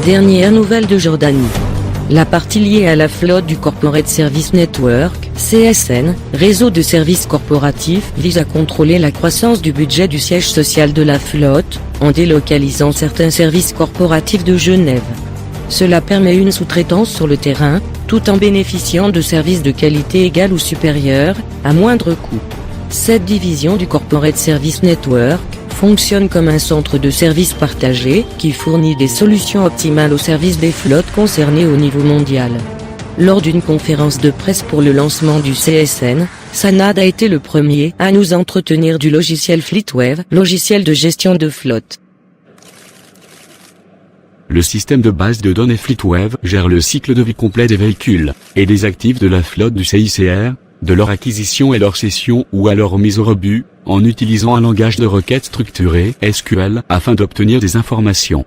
Dernière nouvelle de Jordanie. La partie liée à la flotte du Corporate Service Network, CSN, réseau de services corporatifs, vise à contrôler la croissance du budget du siège social de la flotte, en délocalisant certains services corporatifs de Genève. Cela permet une sous-traitance sur le terrain, tout en bénéficiant de services de qualité égale ou supérieure, à moindre coût. Cette division du Corporate Service Network fonctionne comme un centre de services partagé qui fournit des solutions optimales au service des flottes concernées au niveau mondial. Lors d'une conférence de presse pour le lancement du CSN, Sanad a été le premier à nous entretenir du logiciel FleetWave, logiciel de gestion de flotte. Le système de base de données FleetWave gère le cycle de vie complet des véhicules et des actifs de la flotte du CICR, de leur acquisition et leur cession ou à leur mise au rebut, en utilisant un langage de requête structuré SQL afin d'obtenir des informations.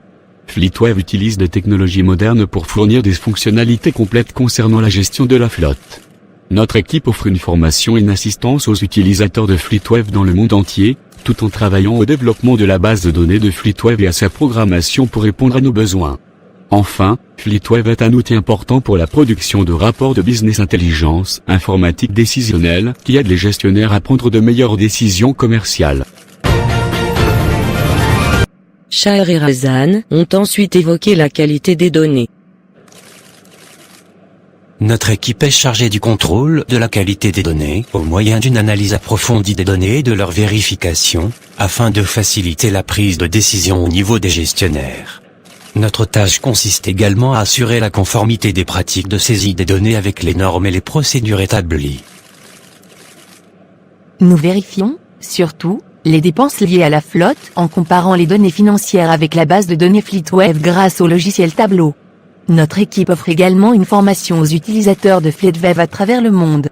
FleetWave utilise des technologies modernes pour fournir des fonctionnalités complètes concernant la gestion de la flotte. Notre équipe offre une formation et une assistance aux utilisateurs de FleetWave dans le monde entier, tout en travaillant au développement de la base de données de FleetWave et à sa programmation pour répondre à nos besoins. Enfin, FleetWave est un outil important pour la production de rapports de business intelligence informatique décisionnelle qui aident les gestionnaires à prendre de meilleures décisions commerciales. Shahar et Razan ont ensuite évoqué la qualité des données. Notre équipe est chargée du contrôle de la qualité des données au moyen d'une analyse approfondie des données et de leur vérification, afin de faciliter la prise de décision au niveau des gestionnaires. Notre tâche consiste également à assurer la conformité des pratiques de saisie des données avec les normes et les procédures établies. Nous vérifions, surtout, les dépenses liées à la flotte en comparant les données financières avec la base de données FleetWave grâce au logiciel Tableau. Notre équipe offre également une formation aux utilisateurs de FleetWave à travers le monde.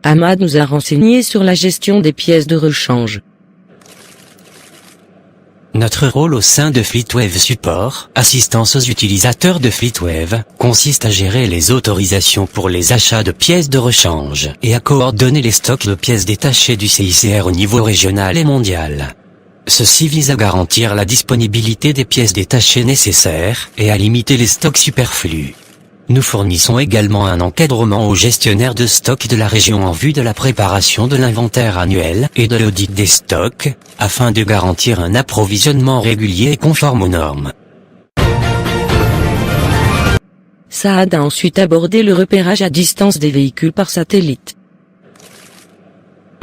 Ahmad nous a renseigné sur la gestion des pièces de rechange. Notre rôle au sein de FleetWave Support, assistance aux utilisateurs de FleetWave, consiste à gérer les autorisations pour les achats de pièces de rechange et à coordonner les stocks de pièces détachées du CICR au niveau régional et mondial. Ceci vise à garantir la disponibilité des pièces détachées nécessaires et à limiter les stocks superflus. Nous fournissons également un encadrement aux gestionnaires de stocks de la région en vue de la préparation de l'inventaire annuel et de l'audit des stocks, afin de garantir un approvisionnement régulier et conforme aux normes. Saad a ensuite abordé le repérage à distance des véhicules par satellite.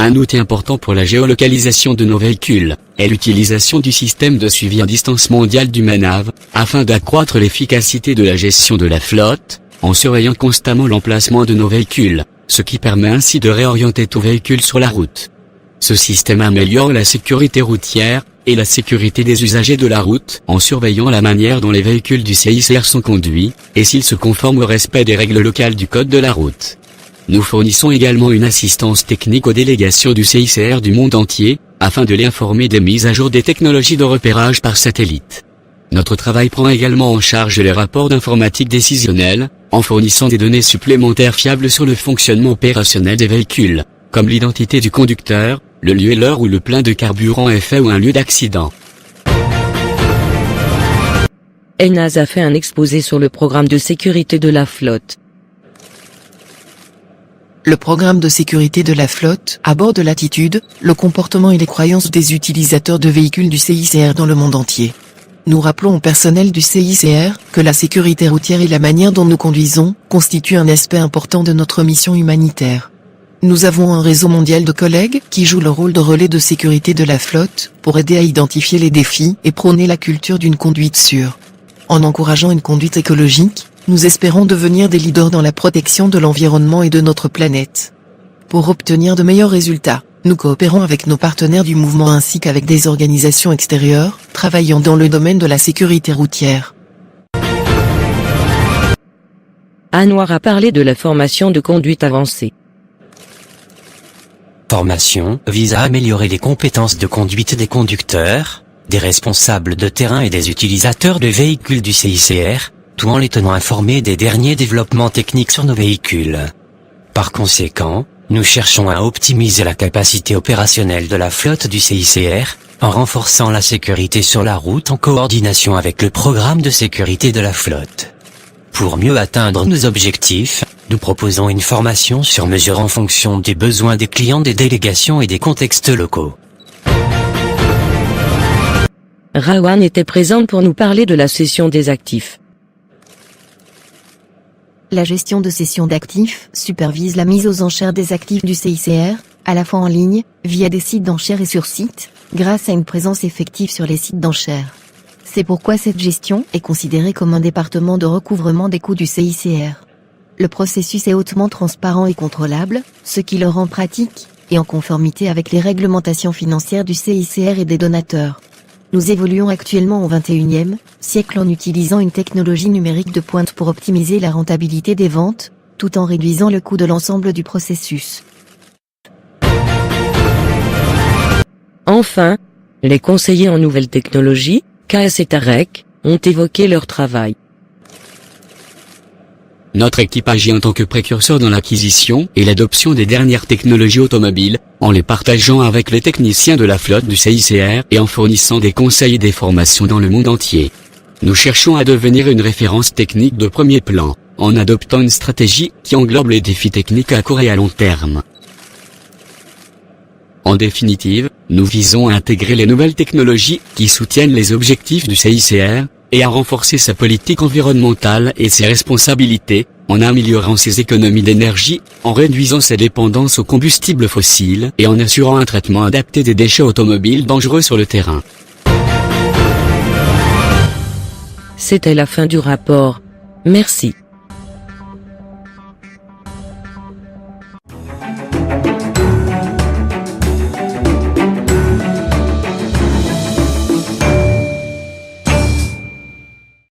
Un outil important pour la géolocalisation de nos véhicules est l'utilisation du système de suivi à distance mondial du MANAV, afin d'accroître l'efficacité de la gestion de la flotte, en surveillant constamment l'emplacement de nos véhicules, ce qui permet ainsi de réorienter tous véhicules sur la route. Ce système améliore la sécurité routière et la sécurité des usagers de la route en surveillant la manière dont les véhicules du CICR sont conduits, et s'ils se conforment au respect des règles locales du code de la route. Nous fournissons également une assistance technique aux délégations du CICR du monde entier, afin de les informer des mises à jour des technologies de repérage par satellite. Notre travail prend également en charge les rapports d'informatique décisionnelle, en fournissant des données supplémentaires fiables sur le fonctionnement opérationnel des véhicules, comme l'identité du conducteur, le lieu et l'heure où le plein de carburant est fait ou un lieu d'accident. Elnaz a fait un exposé sur le programme de sécurité de la flotte. Le programme de sécurité de la flotte aborde l'attitude, le comportement et les croyances des utilisateurs de véhicules du CICR dans le monde entier. Nous rappelons au personnel du CICR que la sécurité routière et la manière dont nous conduisons constituent un aspect important de notre mission humanitaire. Nous avons un réseau mondial de collègues qui jouent le rôle de relais de sécurité de la flotte pour aider à identifier les défis et prôner la culture d'une conduite sûre. En encourageant une conduite écologique, nous espérons devenir des leaders dans la protection de l'environnement et de notre planète. Pour obtenir de meilleurs résultats, nous coopérons avec nos partenaires du mouvement ainsi qu'avec des organisations extérieures, travaillant dans le domaine de la sécurité routière. Anwar a parlé de la formation de conduite avancée. formation vise à améliorer les compétences de conduite des conducteurs, des responsables de terrain et des utilisateurs de véhicules du CICR, tout en les tenant informés des derniers développements techniques sur nos véhicules. Par conséquent, nous cherchons à optimiser la capacité opérationnelle de la flotte du CICR, en renforçant la sécurité sur la route en coordination avec le programme de sécurité de la flotte. Pour mieux atteindre nos objectifs, nous proposons une formation sur mesure en fonction des besoins des clients, des délégations et des contextes locaux. Rawan était présente pour nous parler de la cession des actifs. La gestion de cession d'actifs supervise la mise aux enchères des actifs du CICR, à la fois en ligne, via des sites d'enchères et sur site, grâce à une présence effective sur les sites d'enchères. C'est pourquoi cette gestion est considérée comme un département de recouvrement des coûts du CICR. Le processus est hautement transparent et contrôlable, ce qui le rend pratique, et en conformité avec les réglementations financières du CICR et des donateurs. Nous évoluons actuellement au XXIe siècle en utilisant une technologie numérique de pointe pour optimiser la rentabilité des ventes, tout en réduisant le coût de l'ensemble du processus. Enfin, les conseillers en nouvelles technologies, KS et Tarek, ont évoqué leur travail. Notre équipe agit en tant que précurseur dans l'acquisition et l'adoption des dernières technologies automobiles, en les partageant avec les techniciens de la flotte du CICR et en fournissant des conseils et des formations dans le monde entier. Nous cherchons à devenir une référence technique de premier plan, en adoptant une stratégie qui englobe les défis techniques à court et à long terme. En définitive, nous visons à intégrer les nouvelles technologies qui soutiennent les objectifs du CICR, et à renforcer sa politique environnementale et ses responsabilités, en améliorant ses économies d'énergie, en réduisant ses dépendances aux combustibles fossiles et en assurant un traitement adapté des déchets automobiles dangereux sur le terrain. C'était la fin du rapport. Merci.